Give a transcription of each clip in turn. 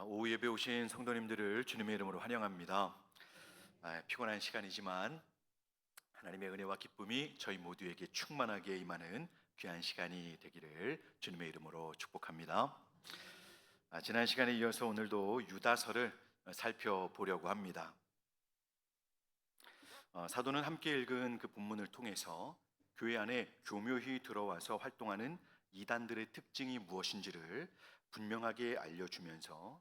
오후 예배 오신 성도님들을 주님의 이름으로 환영합니다. 피곤한 시간이지만 하나님의 은혜와 기쁨이 저희 모두에게 충만하게 임하는 귀한 시간이 되기를 주님의 이름으로 축복합니다. 지난 시간에 이어서 오늘도 유다서를 살펴보려고 합니다. 사도는 함께 읽은 그 본문을 통해서 교회 안에 교묘히 들어와서 활동하는 이단들의 특징이 무엇인지를 분명하게 알려주면서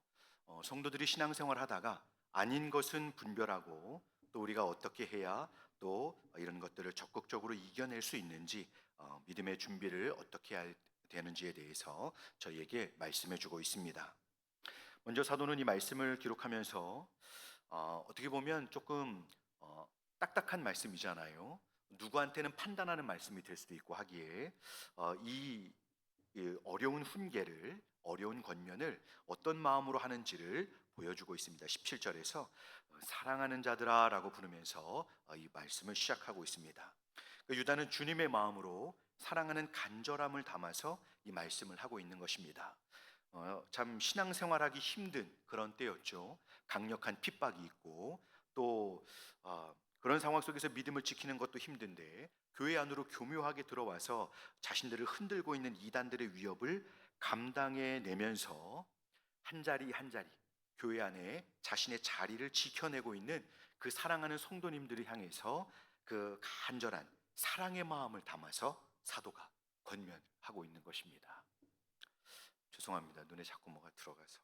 성도들이 신앙생활 하다가 아닌 것은 분별하고 또 우리가 어떻게 해야 또 이런 것들을 적극적으로 이겨낼 수 있는지 믿음의 준비를 어떻게 해야 되는지에 대해서 저희에게 말씀해 주고 있습니다. 먼저 사도는 이 말씀을 기록하면서 어떻게 보면 조금 딱딱한 말씀이잖아요. 누구한테는 판단하는 말씀이 될 수도 있고 하기에 이 어려운 훈계를, 어려운 권면을 어떤 마음으로 하는지를 보여주고 있습니다. 17절에서 사랑하는 자들아 라고 부르면서 이 말씀을 시작하고 있습니다. 유다는 주님의 마음으로 사랑하는 간절함을 담아서 이 말씀을 하고 있는 것입니다. 참 신앙생활하기 힘든 그런 때였죠. 강력한 핍박이 있고 또 그런 상황 속에서 믿음을 지키는 것도 힘든데 교회 안으로 교묘하게 들어와서 자신들을 흔들고 있는 이단들의 위협을 감당해 내면서 한 자리 한 자리 교회 안에 자신의 자리를 지켜내고 있는 그 사랑하는 성도님들을 향해서 그 간절한 사랑의 마음을 담아서 사도가 권면하고 있는 것입니다. 죄송합니다. 눈에 자꾸 뭐가 들어가서.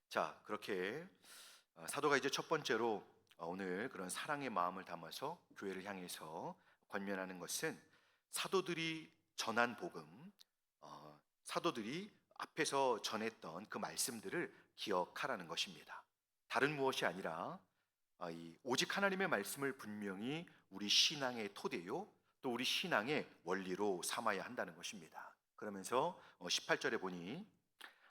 자, 그렇게 사도가 이제 첫 번째로 오늘 그런 사랑의 마음을 담아서 교회를 향해서 권면하는 것은 사도들이 전한 복음, 사도들이 앞에서 전했던 그 말씀들을 기억하라는 것입니다. 다른 무엇이 아니라 오직 하나님의 말씀을 분명히 우리 신앙의 토대요, 또 우리 신앙의 원리로 삼아야 한다는 것입니다. 그러면서 18절에 보니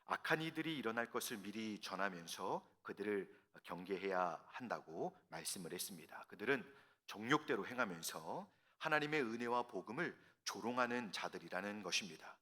악한 이들이 일어날 것을 미리 전하면서 그들을 경계해야 한다고 말씀을 했습니다. 그들은 정욕대로 행하면서 하나님의 은혜와 복음을 조롱하는 자들이라는 것입니다.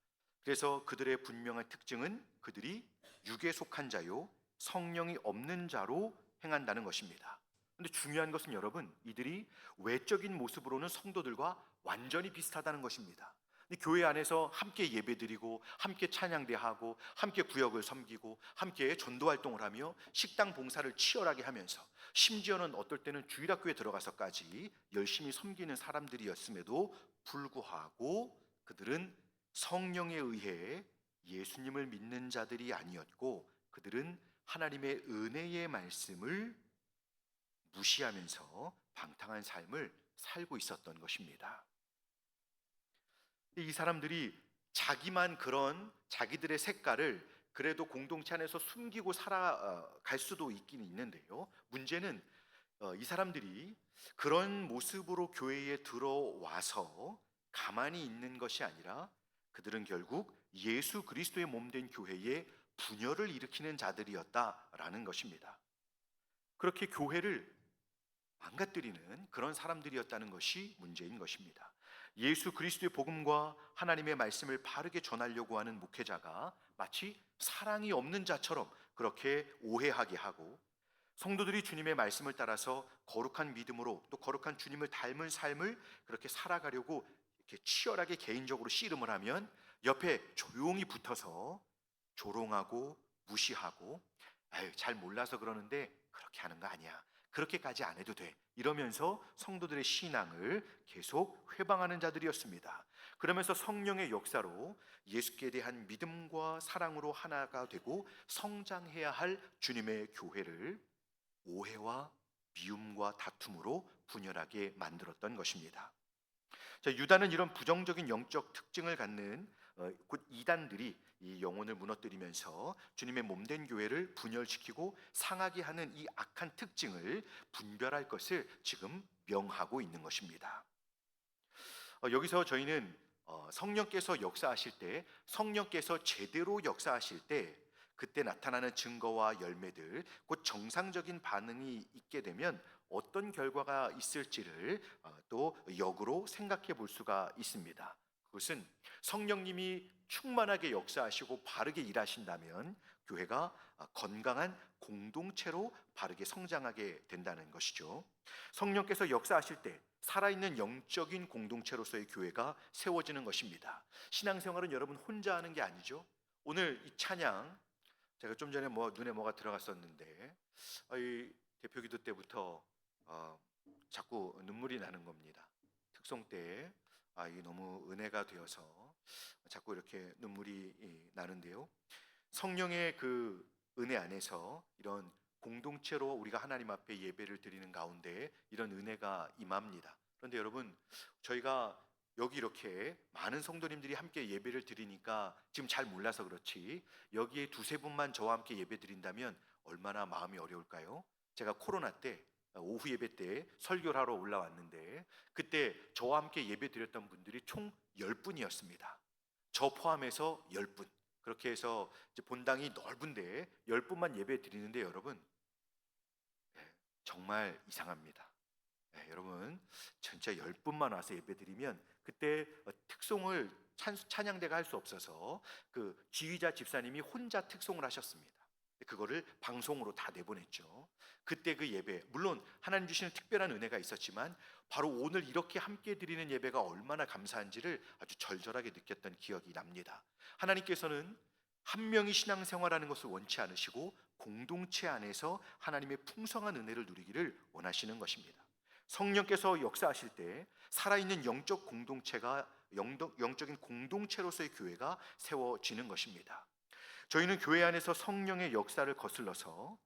그래서 그들의 분명한 특징은 그들이 육에 속한 자요 성령이 없는 자로 행한다는 것입니다. 근데 중요한 것은 여러분, 이들이 외적인 모습으로는 성도들과 완전히 비슷하다는 것입니다. 교회 안에서 함께 예배드리고 함께 찬양대하고 함께 구역을 섬기고 함께 전도활동을 하며 식당 봉사를 치열하게 하면서 심지어는 어떨 때는 주일학교에 들어가서까지 열심히 섬기는 사람들이었음에도 불구하고 그들은 성령에 의해 예수님을 믿는 자들이 아니었고 그들은 하나님의 은혜의 말씀을 무시하면서 방탕한 삶을 살고 있었던 것입니다. 이 사람들이 자기만 그런 자기들의 색깔을 그래도 공동체 안에서 숨기고 살아갈 수도 있긴 있는데요. 문제는 이 사람들이 그런 모습으로 교회에 들어와서 가만히 있는 것이 아니라 그들은 결국 예수 그리스도의 몸된 교회에 분열을 일으키는 자들이었다라는 것입니다. 그렇게 교회를 망가뜨리는 그런 사람들이었다는 것이 문제인 것입니다. 예수 그리스도의 복음과 하나님의 말씀을 바르게 전하려고 하는 목회자가 마치 사랑이 없는 자처럼 그렇게 오해하게 하고 성도들이 주님의 말씀을 따라서 거룩한 믿음으로 또 거룩한 주님을 닮은 삶을 그렇게 살아가려고 이렇게 치열하게 개인적으로 씨름을 하면 옆에 조용히 붙어서 조롱하고 무시하고 아유, 잘 몰라서 그러는데 그렇게 하는 거 아니야. 그렇게까지 안 해도 돼. 이러면서 성도들의 신앙을 계속 회방하는 자들이었습니다. 그러면서 성령의 역사로 예수께 대한 믿음과 사랑으로 하나가 되고 성장해야 할 주님의 교회를 오해와 미움과 다툼으로 분열하게 만들었던 것입니다. 자, 유다는 이런 부정적인 영적 특징을 갖는 곧 이단들이 이 영혼을 무너뜨리면서 주님의 몸된 교회를 분열시키고 상하게 하는 이 악한 특징을 분별할 것을 지금 명하고 있는 것입니다. 여기서 저희는 성령께서 역사하실 때, 성령께서 제대로 역사하실 때 그때 나타나는 증거와 열매들, 곧 정상적인 반응이 있게 되면 어떤 결과가 있을지를 또 역으로 생각해 볼 수가 있습니다. 그것은 성령님이 충만하게 역사하시고 바르게 일하신다면 교회가 건강한 공동체로 바르게 성장하게 된다는 것이죠. 성령께서 역사하실 때 살아있는 영적인 공동체로서의 교회가 세워지는 것입니다. 신앙생활은 여러분 혼자 하는 게 아니죠. 오늘 이 찬양 제가 좀 전에 눈에 뭐가 들어갔었는데 이 대표기도 때부터 어, 자꾸 눈물이 나는 겁니다. 특송 때 이 너무 은혜가 되어서 자꾸 이렇게 눈물이 나는데요. 성령의 그 은혜 안에서 이런 공동체로 우리가 하나님 앞에 예배를 드리는 가운데 이런 은혜가 임합니다. 그런데 여러분, 저희가 여기 이렇게 많은 성도님들이 함께 예배를 드리니까 지금 잘 몰라서 그렇지, 여기에 두세 분만 저와 함께 예배 드린다면 얼마나 마음이 어려울까요? 제가 코로나 때 오후 예배 때 설교를 하러 올라왔는데 그때 저와 함께 예배 드렸던 분들이 총 10분이었습니다. 저 포함해서 10분. 그렇게 해서 이제 본당이 넓은데 10분만 예배 드리는데 여러분, 예, 정말 이상합니다. 여러분, 진짜 10분만 와서 예배 드리면 그때 특송을 찬양대가 할 수 없어서 그 지휘자 집사님이 혼자 특송을 하셨습니다. 그거를 방송으로 다 내보냈죠. 그때 그 예배, 물론 하나님 주시는 특별한 은혜가 있었지만 바로 오늘 이렇게 함께 드리는 예배가 얼마나 감사한지를 아주 절절하게 느꼈던 기억이 납니다. 하나님께서는 한 명이 신앙생활하는 것을 원치 않으시고 공동체 안에서 하나님의 풍성한 은혜를 누리기를 원하시는 것입니다. 성령께서 역사하실 때 살아있는 영적 공동체가 영적인 공동체로서의 교회가 세워지는 것입니다. 저희는 교회 안에서 성령의 역사를 거슬러서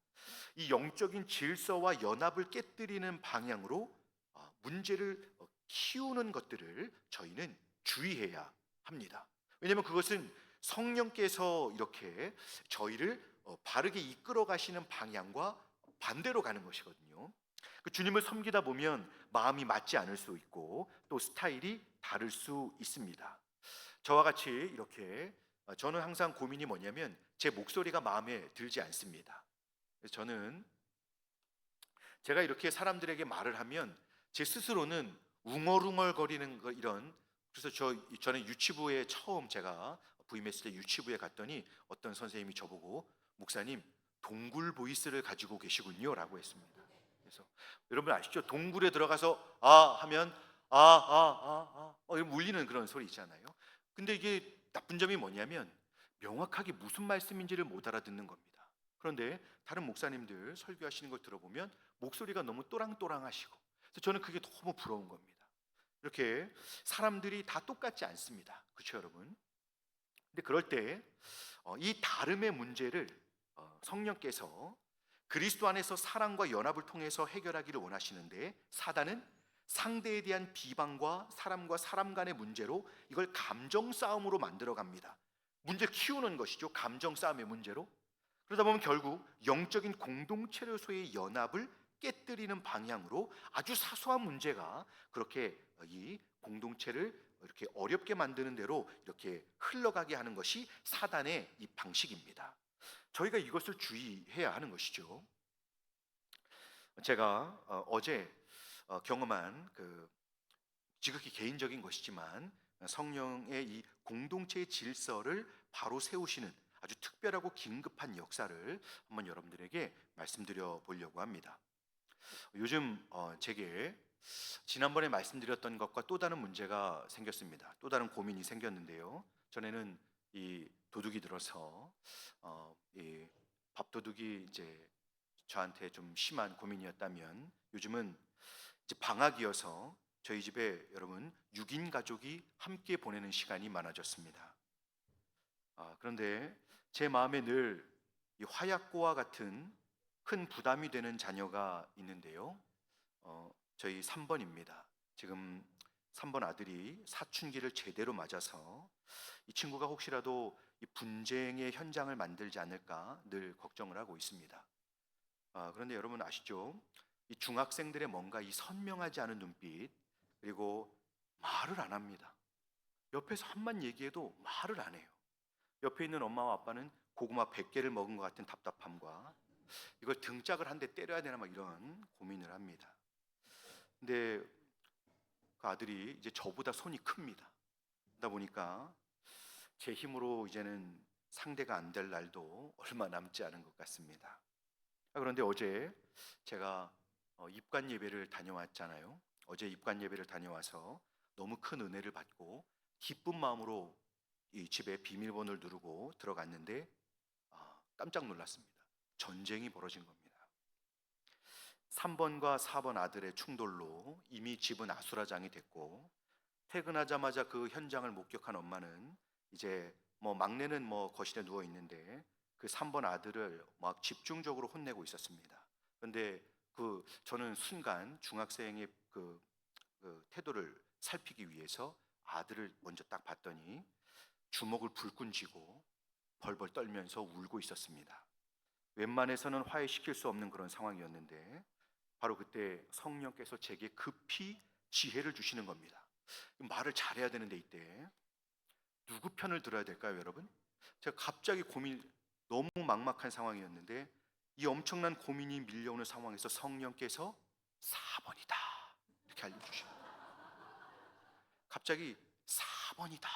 이 영적인 질서와 연합을 깨뜨리는 방향으로 문제를 키우는 것들을 저희는 주의해야 합니다. 왜냐하면 그것은 성령께서 이렇게 저희를 바르게 이끌어 가시는 방향과 반대로 가는 것이거든요. 그 주님을 섬기다 보면 마음이 맞지 않을 수 있고 또 스타일이 다를 수 있습니다. 저와 같이 이렇게 저는 항상 고민이 뭐냐면 제 목소리가 마음에 들지 않습니다. 그래서 저는 제가 이렇게 사람들에게 말을 하면 제 스스로는 웅얼웅얼거리는 거 이런. 그래서 저는 유치부에 처음 제가 부임했을 때 유치부에 갔더니 어떤 선생님이 저보고 목사님 동굴 보이스를 가지고 계시군요라고 했습니다. 그래서 여러분 아시죠? 동굴에 들어가서 하면 울리는 그런 소리 있잖아요. 근데 이게 나쁜 점이 뭐냐면 명확하게 무슨 말씀인지를 못 알아듣는 겁니다. 그런데 다른 목사님들 설교하시는 걸 들어보면 목소리가 너무 또랑또랑하시고, 그래서 저는 그게 너무 부러운 겁니다. 이렇게 사람들이 다 똑같지 않습니다. 그렇죠, 여러분? 근데 그럴 때 이 다름의 문제를 성령께서 그리스도 안에서 사랑과 연합을 통해서 해결하기를 원하시는데 사단은 상대에 대한 비방과 사람과 사람 간의 문제로 이걸 감정 싸움으로 만들어 갑니다. 문제를 키우는 것이죠. 감정 싸움의 문제로. 그러다 보면 결국 영적인 공동체로서의 연합을 깨뜨리는 방향으로 아주 사소한 문제가 그렇게 이 공동체를 이렇게 어렵게 만드는 대로 이렇게 흘러가게 하는 것이 사단의 이 방식입니다. 저희가 이것을 주의해야 하는 것이죠. 제가 어제 경험한 그 지극히 개인적인 것이지만 성령의 이 공동체의 질서를 바로 세우시는 아주 특별하고 긴급한 역사를 한번 여러분들에게 말씀드려 보려고 합니다. 요즘 제게 지난번에 말씀드렸던 것과 또 다른 문제가 생겼습니다. 또 다른 고민이 생겼는데요. 전에는 이 도둑이 들어서 이 밥도둑이 이제 저한테 좀 심한 고민이었다면 요즘은 이제 방학이어서 저희 집에 여러분 6인 가족이 함께 보내는 시간이 많아졌습니다. 그런데 제 마음에 늘 이 화약고와 같은 큰 부담이 되는 자녀가 있는데요. 저희 3번입니다. 지금 3번 아들이 사춘기를 제대로 맞아서 이 친구가 혹시라도 이 분쟁의 현장을 만들지 않을까 늘 걱정을 하고 있습니다. 그런데 여러분 아시죠? 이 중학생들의 뭔가 이 선명하지 않은 눈빛, 그리고 말을 안 합니다. 옆에서 한만 얘기해도 말을 안 해요. 옆에 있는 엄마와 아빠는 고구마 100개를 먹은 것 같은 답답함과 이걸 등짝을 한 대 때려야 되나 막 이런 고민을 합니다. 근데 그 아들이 이제 저보다 손이 큽니다. 그러다 보니까 제 힘으로 이제는 상대가 안 될 날도 얼마 남지 않은 것 같습니다. 그런데 어제 제가 입관 예배를 다녀왔잖아요. 어제 입관 예배를 다녀와서 너무 큰 은혜를 받고 기쁜 마음으로 이 집에 비밀번호를 누르고 들어갔는데 깜짝 놀랐습니다. 전쟁이 벌어진 겁니다. 3번과 4번 아들의 충돌로 이미 집은 아수라장이 됐고, 퇴근하자마자 그 현장을 목격한 엄마는 이제 뭐 막내는 뭐 거실에 누워 있는데 그 3번 아들을 막 집중적으로 혼내고 있었습니다. 그런데 저는 순간 중학생의 그 태도를 살피기 위해서 아들을 먼저 딱 봤더니 주먹을 불끈 쥐고 벌벌 떨면서 울고 있었습니다. 웬만해서는 화해시킬 수 없는 그런 상황이었는데 바로 그때 성령께서 제게 급히 지혜를 주시는 겁니다. 말을 잘해야 되는데 이때 누구 편을 들어야 될까요, 여러분? 제가 갑자기 너무 막막한 상황이었는데 이 엄청난 고민이 밀려오는 상황에서 성령께서 4번이다 이렇게 알려주시고 갑자기 4번이다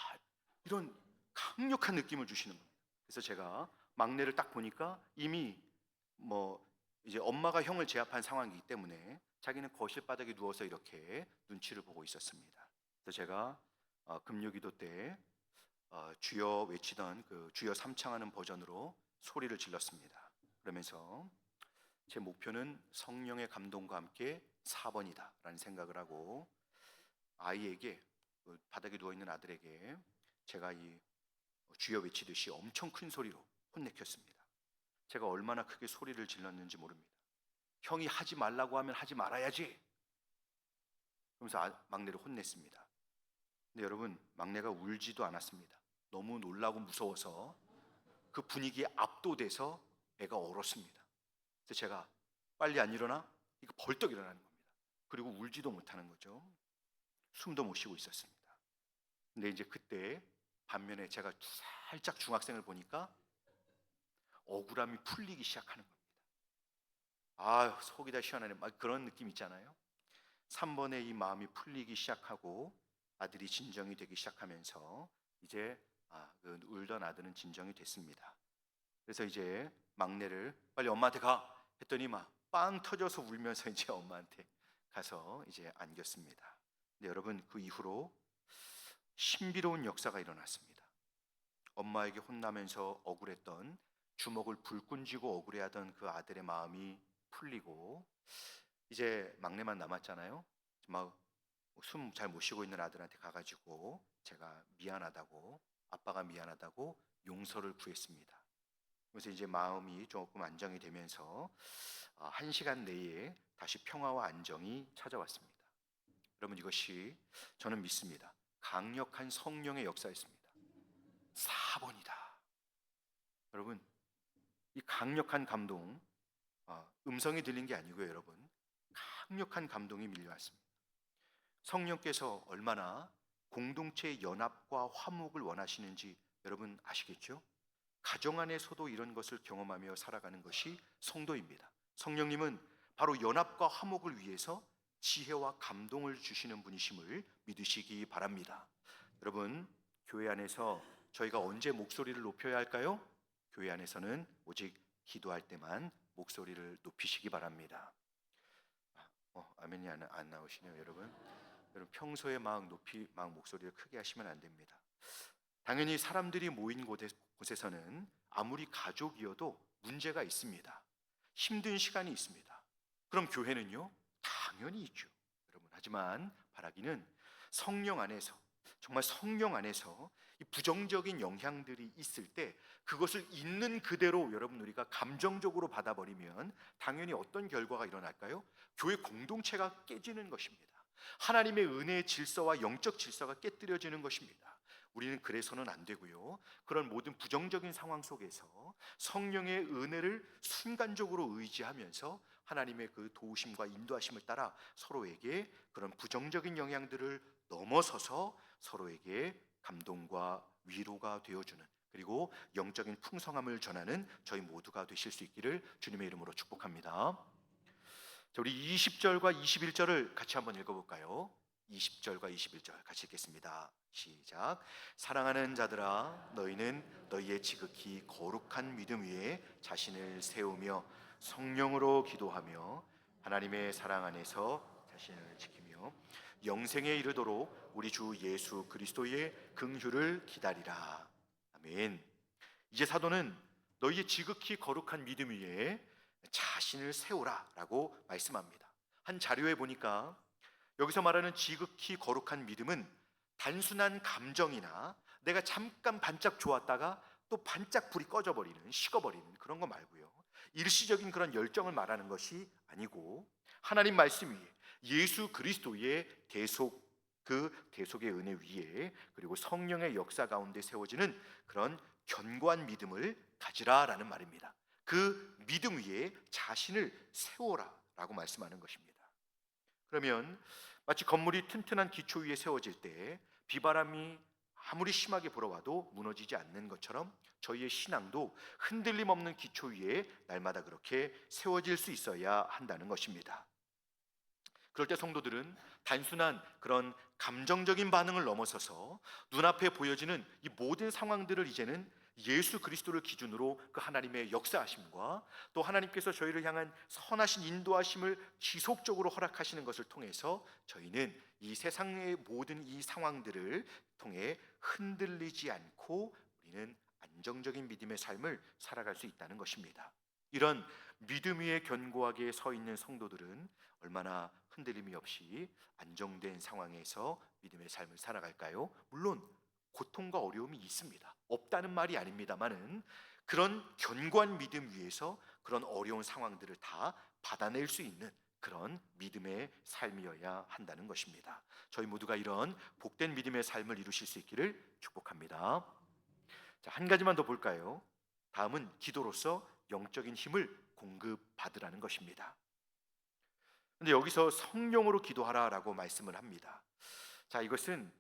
이런 강력한 느낌을 주시는 겁니다. 그래서 제가 막내를 딱 보니까 이미 뭐 이제 엄마가 형을 제압한 상황이기 때문에 자기는 거실 바닥에 누워서 이렇게 눈치를 보고 있었습니다. 그래서 제가 금요기도 때 주여 외치던 그 주여 삼창하는 버전으로 소리를 질렀습니다. 그러면서 제 목표는 성령의 감동과 함께 4번이다 라는 생각을 하고 아이에게 그 바닥에 누워있는 아들에게 제가 이 주여 외치듯이 엄청 큰 소리로 혼내켰습니다. 제가 얼마나 크게 소리를 질렀는지 모릅니다. 형이 하지 말라고 하면 하지 말아야지 그러면서 막내를 혼냈습니다. 근데 여러분 막내가 울지도 않았습니다. 너무 놀라고 무서워서 그 분위기에 압도돼서 애가 얼었습니다. 그래서 제가 빨리 안 일어나? 이거 벌떡 일어나는 겁니다. 그리고 울지도 못하는 거죠. 숨도 못 쉬고 있었습니다. 근데 이제 그때 반면에 제가 살짝 중학생을 보니까 억울함이 풀리기 시작하는 겁니다. 아, 속이 다 시원하네. 막 그런 느낌 있잖아요. 3번의 이 마음이 풀리기 시작하고 아들이 진정이 되기 시작하면서 이제 그 울던 아들은 진정이 됐습니다. 그래서 이제 막내를 빨리 엄마한테 가 했더니 막 빵 터져서 울면서 이제 엄마한테 가서 이제 안겼습니다. 근데 여러분 그 이후로 신비로운 역사가 일어났습니다. 엄마에게 혼나면서 억울했던 주먹을 불끈 쥐고 억울해하던 그 아들의 마음이 풀리고 이제 막내만 남았잖아요. 막 숨 잘 못 쉬고 있는 아들한테 가가지고 제가 미안하다고 아빠가 미안하다고 용서를 구했습니다. 그래서 이제 마음이 조금 안정이 되면서 1시간 내에 다시 평화와 안정이 찾아왔습니다. 여러분 이것이 저는 믿습니다. 강력한 성령의 역사였습니다. 4번이다. 여러분 이 강력한 감동 음성이 들린 게 아니고요, 여러분 강력한 감동이 밀려왔습니다. 성령께서 얼마나 공동체의 연합과 화목을 원하시는지 여러분 아시겠죠? 가정 안에서도 이런 것을 경험하며 살아가는 것이 성도입니다. 성령님은 바로 연합과 화목을 위해서 지혜와 감동을 주시는 분이심을 믿으시기 바랍니다. 여러분, 교회 안에서 저희가 언제 목소리를 높여야 할까요? 교회 안에서는 오직 기도할 때만 목소리를 높이시기 바랍니다. 아멘이 안 나오시네요, 여러분. 여러분 평소에 막 목소리를 크게 하시면 안 됩니다. 당연히 사람들이 모인 곳에서는 아무리 가족이어도 문제가 있습니다. 힘든 시간이 있습니다. 그럼 교회는요? 당연히 있죠. 여러분 하지만 바라기는 성령 안에서 정말 성령 안에서 이 부정적인 영향들이 있을 때 그것을 있는 그대로 여러분 우리가 감정적으로 받아버리면 당연히 어떤 결과가 일어날까요? 교회 공동체가 깨지는 것입니다. 하나님의 은혜의 질서와 영적 질서가 깨뜨려지는 것입니다. 우리는 그래서는 안 되고요. 그런 모든 부정적인 상황 속에서 성령의 은혜를 순간적으로 의지하면서 하나님의 그 도우심과 인도하심을 따라 서로에게 그런 부정적인 영향들을 넘어서서 서로에게 감동과 위로가 되어주는 그리고 영적인 풍성함을 전하는 저희 모두가 되실 수 있기를 주님의 이름으로 축복합니다. 자, 우리 20절과 21절을 같이 한번 읽어볼까요? 20절과 21절 같이 읽겠습니다. 시작. 사랑하는 자들아, 너희는 너희의 지극히 거룩한 믿음 위에 자신을 세우며 성령으로 기도하며 하나님의 사랑 안에서 자신을 지키며 영생에 이르도록 우리 주 예수 그리스도의 긍휼을 기다리라. 아멘. 이제 사도는 너희의 지극히 거룩한 믿음 위에 자신을 세우라라고 말씀합니다. 한 자료에 보니까 여기서 말하는 지극히 거룩한 믿음은 단순한 감정이나 내가 잠깐 반짝 좋았다가 또 반짝 불이 꺼져버리는, 식어버리는 그런 거 말고요, 일시적인 그런 열정을 말하는 것이 아니고 하나님 말씀 위에 예수 그리스도의 대속, 그 대속의 은혜 위에 그리고 성령의 역사 가운데 세워지는 그런 견고한 믿음을 가지라라는 말입니다. 그 믿음 위에 자신을 세워라라고 말씀하는 것입니다. 그러면 마치 건물이 튼튼한 기초 위에 세워질 때 비바람이 아무리 심하게 불어와도 무너지지 않는 것처럼 저희의 신앙도 흔들림 없는 기초 위에 날마다 그렇게 세워질 수 있어야 한다는 것입니다. 그럴 때 성도들은 단순한 그런 감정적인 반응을 넘어서서 눈앞에 보여지는 이 모든 상황들을 이제는 예수 그리스도를 기준으로 그 하나님의 역사하심과 또 하나님께서 저희를 향한 선하신 인도하심을 지속적으로 허락하시는 것을 통해서 저희는 이 세상의 모든 이 상황들을 통해 흔들리지 않고 우리는 안정적인 믿음의 삶을 살아갈 수 있다는 것입니다. 이런 믿음 위에 견고하게 서 있는 성도들은 얼마나 흔들림이 없이 안정된 상황에서 믿음의 삶을 살아갈까요? 물론 고통과 어려움이 있습니다. 없다는 말이 아닙니다만은 그런 견고한 믿음 위에서 그런 어려운 상황들을 다 받아낼 수 있는 그런 믿음의 삶이어야 한다는 것입니다. 저희 모두가 이런 복된 믿음의 삶을 이루실 수 있기를 축복합니다. 자, 한 가지만 더 볼까요? 다음은 기도로서 영적인 힘을 공급받으라는 것입니다. 근데 여기서 성령으로 기도하라라고 말씀을 합니다. 자, 이것은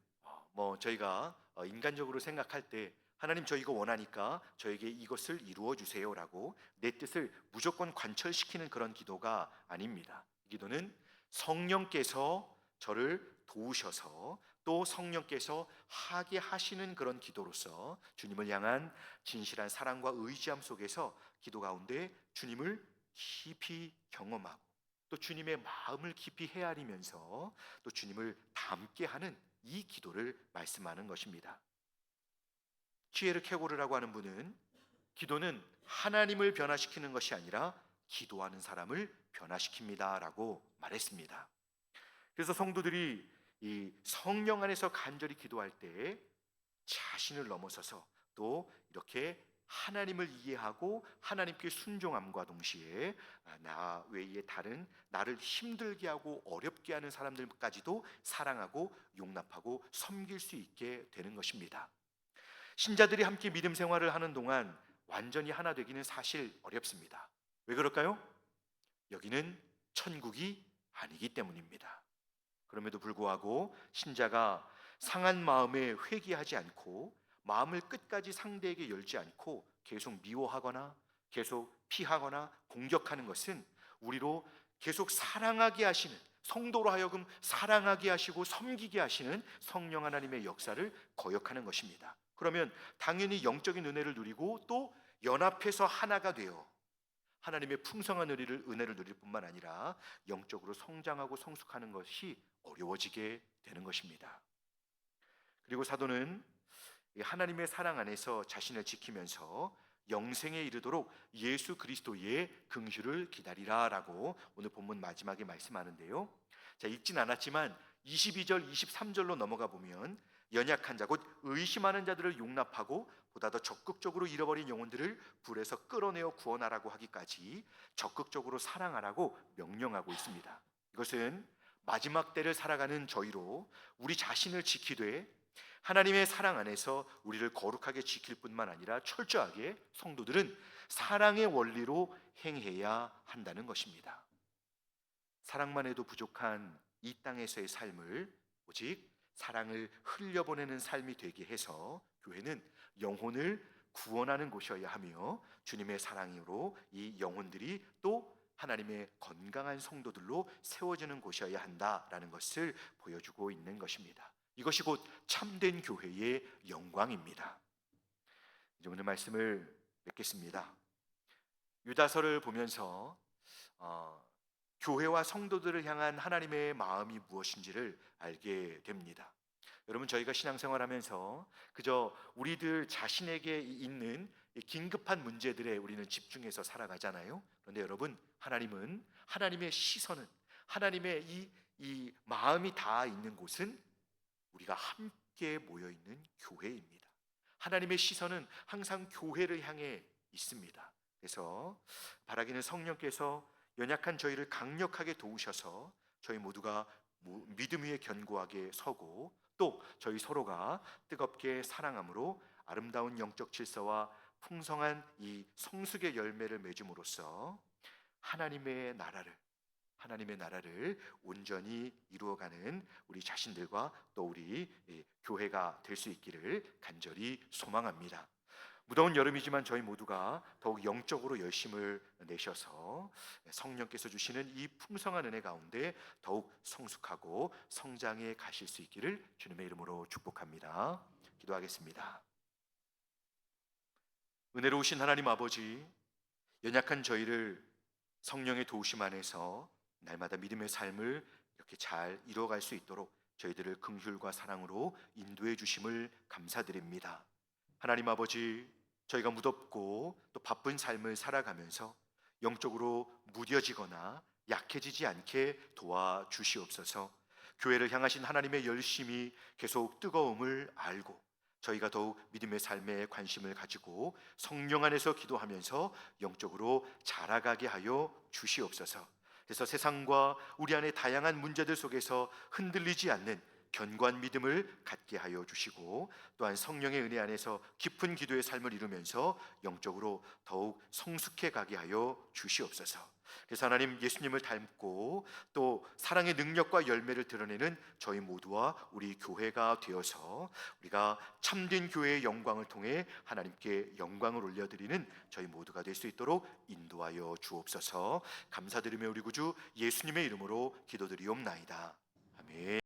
저희가 인간적으로 생각할 때 하나님 저 이거 원하니까 저에게 이것을 이루어 주세요라고 내 뜻을 무조건 관철시키는 그런 기도가 아닙니다. 이 기도는 성령께서 저를 도우셔서 또 성령께서 하게 하시는 그런 기도로서 주님을 향한 진실한 사랑과 의지함 속에서 기도 가운데 주님을 깊이 경험하고 또 주님의 마음을 깊이 헤아리면서 또 주님을 닮게 하는 이 기도를 말씀하는 것입니다. 키에르 케고르라고 하는 분은 기도는 하나님을 변화시키는 것이 아니라 기도하는 사람을 변화시킵니다라고 말했습니다. 그래서 성도들이 이 성령 안에서 간절히 기도할 때 자신을 넘어서서 또 이렇게 하나님을 이해하고 하나님께 순종함과 동시에 나 외에 다른 나를 힘들게 하고 어렵게 하는 사람들까지도 사랑하고 용납하고 섬길 수 있게 되는 것입니다. 신자들이 함께 믿음 생활을 하는 동안 완전히 하나 되기는 사실 어렵습니다. 왜 그럴까요? 여기는 천국이 아니기 때문입니다. 그럼에도 불구하고 신자가 상한 마음에 회개하지 않고 마음을 끝까지 상대에게 열지 않고 계속 미워하거나 계속 피하거나 공격하는 것은 우리로 계속 사랑하게 하시는, 성도로 하여금 사랑하게 하시고 섬기게 하시는 성령 하나님의 역사를 거역하는 것입니다. 그러면 당연히 영적인 은혜를 누리고 또 연합해서 하나가 되어 하나님의 풍성한 은혜를 누릴 뿐만 아니라 영적으로 성장하고 성숙하는 것이 어려워지게 되는 것입니다. 그리고 사도는 하나님의 사랑 안에서 자신을 지키면서 영생에 이르도록 예수 그리스도의 긍휼을 기다리라라고 오늘 본문 마지막에 말씀하는데요. 자, 읽진 않았지만 22절, 23절로 넘어가 보면 연약한 자, 곧 의심하는 자들을 용납하고 보다 더 적극적으로 잃어버린 영혼들을 불에서 끌어내어 구원하라고 하기까지 적극적으로 사랑하라고 명령하고 있습니다. 이것은 마지막 때를 살아가는 저희로 우리 자신을 지키되 하나님의 사랑 안에서 우리를 거룩하게 지킬 뿐만 아니라 철저하게 성도들은 사랑의 원리로 행해야 한다는 것입니다. 사랑만 해도 부족한 이 땅에서의 삶을 오직 사랑을 흘려보내는 삶이 되게 해서 교회는 영혼을 구원하는 곳이어야 하며 주님의 사랑으로 이 영혼들이 또 하나님의 건강한 성도들로 세워지는 곳이어야 한다라는 것을 보여주고 있는 것입니다. 이것이 곧 참된 교회의 영광입니다. 이제 오늘 말씀을 맺겠습니다. 유다서를 보면서 어, 교회와 성도들을 향한 하나님의 마음이 무엇인지를 알게 됩니다. 여러분, 저희가 신앙생활하면서 그저 우리들 자신에게 있는 이 긴급한 문제들에 우리는 집중해서 살아가잖아요. 그런데 여러분, 하나님은, 하나님의 시선은, 하나님의 이 마음이 닿아 있는 곳은 우리가 함께 모여 있는 교회입니다. 하나님의 시선은 항상 교회를 향해 있습니다. 그래서 바라기는 성령께서 연약한 저희를 강력하게 도우셔서 저희 모두가 믿음 위에 견고하게 서고 또 저희 서로가 뜨겁게 사랑함으로 아름다운 영적 질서와 풍성한 이 성숙의 열매를 맺음으로써 하나님의 나라를 하나님의 나라를 온전히 이루어가는 우리 자신들과 또 우리 교회가 될 수 있기를 간절히 소망합니다. 무더운 여름이지만 저희 모두가 더욱 영적으로 열심을 내셔서 성령께서 주시는 이 풍성한 은혜 가운데 더욱 성숙하고 성장해 가실 수 있기를 주님의 이름으로 축복합니다. 기도하겠습니다. 은혜로우신 하나님 아버지, 연약한 저희를 성령의 도우심 안에서 날마다 믿음의 삶을 이렇게 잘 이루어갈 수 있도록 저희들을 긍휼과 사랑으로 인도해 주심을 감사드립니다. 하나님 아버지, 저희가 무덥고 또 바쁜 삶을 살아가면서 영적으로 무뎌지거나 약해지지 않게 도와주시옵소서. 교회를 향하신 하나님의 열심이 계속 뜨거움을 알고 저희가 더욱 믿음의 삶에 관심을 가지고 성령 안에서 기도하면서 영적으로 자라가게 하여 주시옵소서. 그래서 세상과 우리 안의 다양한 문제들 속에서 흔들리지 않는 견고한 믿음을 갖게 하여 주시고 또한 성령의 은혜 안에서 깊은 기도의 삶을 이루면서 영적으로 더욱 성숙해 가게 하여 주시옵소서. 그래서 하나님, 예수님을 닮고 또 사랑의 능력과 열매를 드러내는 저희 모두와 우리 교회가 되어서 우리가 참된 교회의 영광을 통해 하나님께 영광을 올려드리는 저희 모두가 될 수 있도록 인도하여 주옵소서. 감사드리며 우리 구주 예수님의 이름으로 기도드리옵나이다. 아멘.